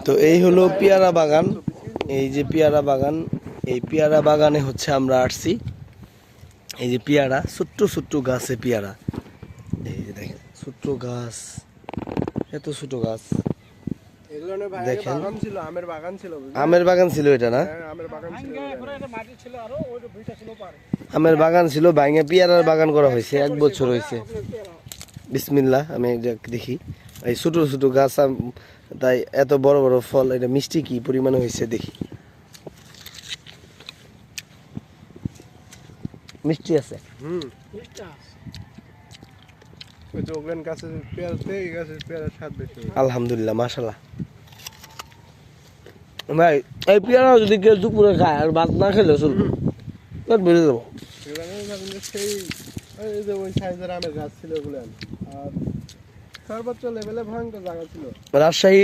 তো এই হলো পেয়ারা বাগান। এই যে পেয়ারা বাগান, এই পেয়ারা বাগানে হচ্ছে আমরা আসছি। এই যে পেয়ারা, ছোট্ট ছোট্ট গাছে পেয়ারা, এই যে দেখেন ছোট্ট গাছ, এত ছোট গাছ দেখেন। আমের বাগান ছিল এটা না? আমের বাগান ছিল, ভাঙে পেয়ারার বাগান করা হয়েছে, 1 বছর হয়েছে। বিসমিল্লাহ, আমি দেখি এই ছোট ছোট গাছ, তাই এত বড় বড় ফল। এটা মিষ্টি কি পরিমাণে হয়েছে দেখি। মিষ্টি আছে। আলহামদুলিল্লাহ, মাশাআল্লাহ। ভাই এই পেয়ারা যদি কেউ দুপুরে খায় আর ভাত না খেলে চলবে, পেট ভরে যাবো। সর্বোচ্চ লেভেলে ভয়ঙ্কর জায়গা ছিল। রাজশাহী